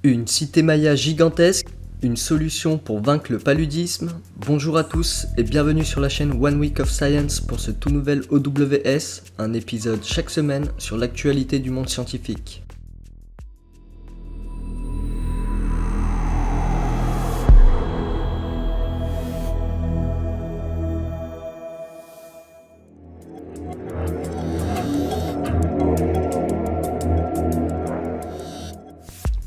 Une cité maya gigantesque, une solution pour vaincre le paludisme. Bonjour à tous et bienvenue sur la chaîne One Week of Science pour ce tout nouvel OWS, un épisode chaque semaine sur l'actualité du monde scientifique.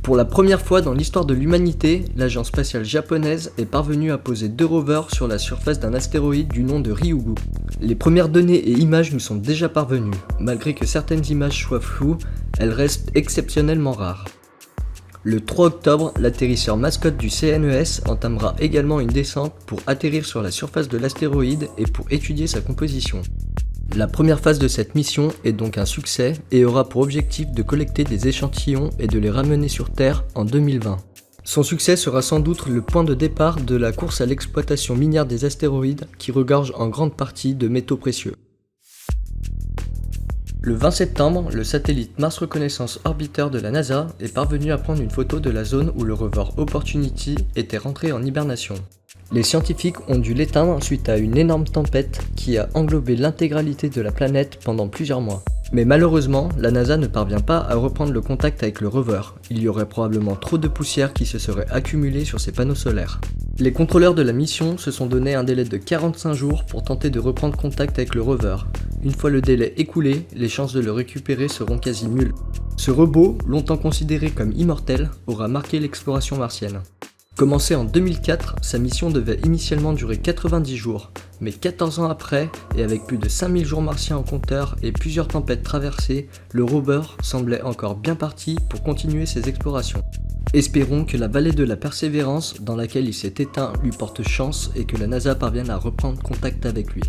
Pour la première fois dans l'histoire de l'humanité, l'agence spatiale japonaise est parvenue à poser 2 rovers sur la surface d'un astéroïde du nom de Ryugu. Les premières données et images nous sont déjà parvenues. Malgré que certaines images soient floues, elles restent exceptionnellement rares. Le 3 octobre, l'atterrisseur mascotte du CNES entamera également une descente pour atterrir sur la surface de l'astéroïde et pour étudier sa composition. La première phase de cette mission est donc un succès et aura pour objectif de collecter des échantillons et de les ramener sur Terre en 2020. Son succès sera sans doute le point de départ de la course à l'exploitation minière des astéroïdes qui regorge en grande partie de métaux précieux. Le 20 septembre, le satellite Mars Reconnaissance Orbiter de la NASA est parvenu à prendre une photo de la zone où le rover Opportunity était rentré en hibernation. Les scientifiques ont dû l'éteindre suite à une énorme tempête qui a englobé l'intégralité de la planète pendant plusieurs mois. Mais malheureusement, la NASA ne parvient pas à reprendre le contact avec le rover. Il y aurait probablement trop de poussière qui se serait accumulée sur ses panneaux solaires. Les contrôleurs de la mission se sont donné un délai de 45 jours pour tenter de reprendre contact avec le rover. Une fois le délai écoulé, les chances de le récupérer seront quasi nulles. Ce robot, longtemps considéré comme immortel, aura marqué l'exploration martienne. Commencé en 2004, sa mission devait initialement durer 90 jours, mais 14 ans après, et avec plus de 5000 jours martiens en compteur et plusieurs tempêtes traversées, le rover semblait encore bien parti pour continuer ses explorations. Espérons que la vallée de la Persévérance, dans laquelle il s'est éteint, lui porte chance et que la NASA parvienne à reprendre contact avec lui.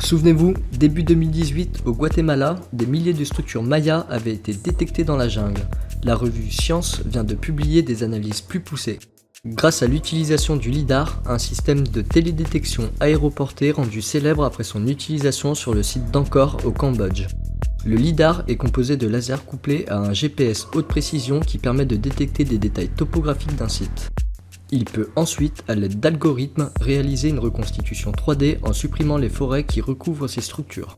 Souvenez-vous, début 2018, au Guatemala, des milliers de structures mayas avaient été détectées dans la jungle. La revue Science vient de publier des analyses plus poussées. Grâce à l'utilisation du LIDAR, un système de télédétection aéroporté rendu célèbre après son utilisation sur le site d'Angkor au Cambodge. Le LIDAR est composé de lasers couplés à un GPS haute précision qui permet de détecter des détails topographiques d'un site. Il peut ensuite, à l'aide d'algorithmes, réaliser une reconstitution 3D en supprimant les forêts qui recouvrent ces structures.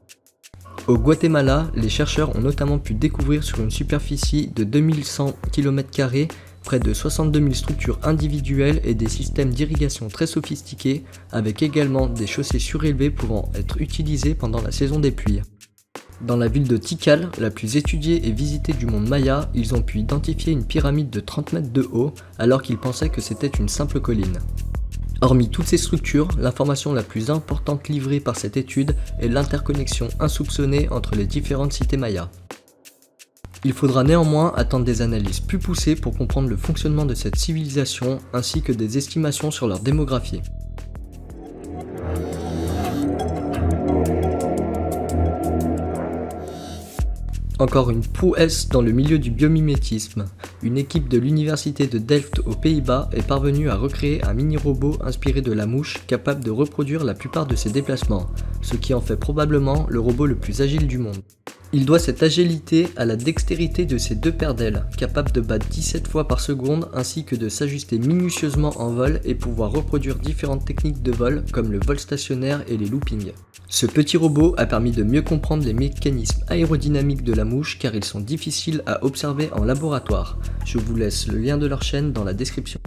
Au Guatemala, les chercheurs ont notamment pu découvrir sur une superficie de 2100 km², près de 62 000 structures individuelles et des systèmes d'irrigation très sophistiqués, avec également des chaussées surélevées pouvant être utilisées pendant la saison des pluies. Dans la ville de Tikal, la plus étudiée et visitée du monde maya, ils ont pu identifier une pyramide de 30 mètres de haut alors qu'ils pensaient que c'était une simple colline. Hormis toutes ces structures, l'information la plus importante livrée par cette étude est l'interconnexion insoupçonnée entre les différentes cités mayas. Il faudra néanmoins attendre des analyses plus poussées pour comprendre le fonctionnement de cette civilisation ainsi que des estimations sur leur démographie. Encore une prouesse dans le milieu du biomimétisme. Une équipe de l'université de Delft aux Pays-Bas est parvenue à recréer un mini-robot inspiré de la mouche capable de reproduire la plupart de ses déplacements, ce qui en fait probablement le robot le plus agile du monde. Il doit cette agilité à la dextérité de ses 2 paires d'ailes, capables de battre 17 fois par seconde ainsi que de s'ajuster minutieusement en vol et pouvoir reproduire différentes techniques de vol comme le vol stationnaire et les loopings. Ce petit robot a permis de mieux comprendre les mécanismes aérodynamiques de la mouche car ils sont difficiles à observer en laboratoire. Je vous laisse le lien de leur chaîne dans la description.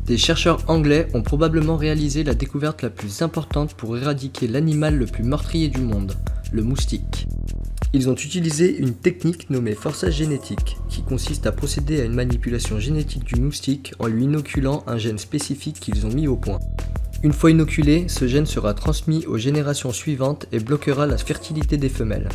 Des chercheurs anglais ont probablement réalisé la découverte la plus importante pour éradiquer l'animal le plus meurtrier du monde, le moustique. Ils ont utilisé une technique nommée forçage génétique, qui consiste à procéder à une manipulation génétique du moustique en lui inoculant un gène spécifique qu'ils ont mis au point. Une fois inoculé, ce gène sera transmis aux générations suivantes et bloquera la fertilité des femelles.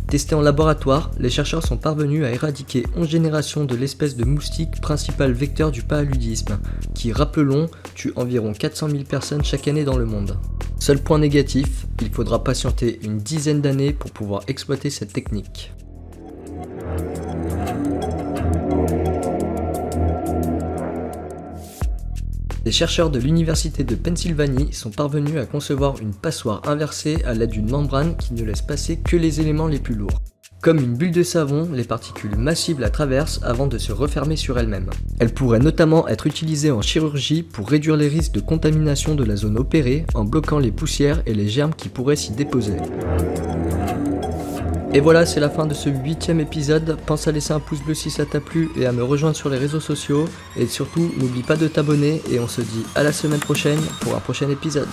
Testé en laboratoire, les chercheurs sont parvenus à éradiquer 11 générations de l'espèce de moustique principal vecteur du paludisme, qui, rappelons, tue environ 400 000 personnes chaque année dans le monde. Seul point négatif, il faudra patienter une dizaine d'années pour pouvoir exploiter cette technique. Des chercheurs de l'université de Pennsylvanie sont parvenus à concevoir une passoire inversée à l'aide d'une membrane qui ne laisse passer que les éléments les plus lourds. Comme une bulle de savon, les particules massives la traversent avant de se refermer sur elles-mêmes. Elle pourrait notamment être utilisée en chirurgie pour réduire les risques de contamination de la zone opérée en bloquant les poussières et les germes qui pourraient s'y déposer. Et voilà, c'est la fin de ce 8e épisode. Pense à laisser un pouce bleu si ça t'a plu et à me rejoindre sur les réseaux sociaux. Et surtout, n'oublie pas de t'abonner et on se dit à la semaine prochaine pour un prochain épisode.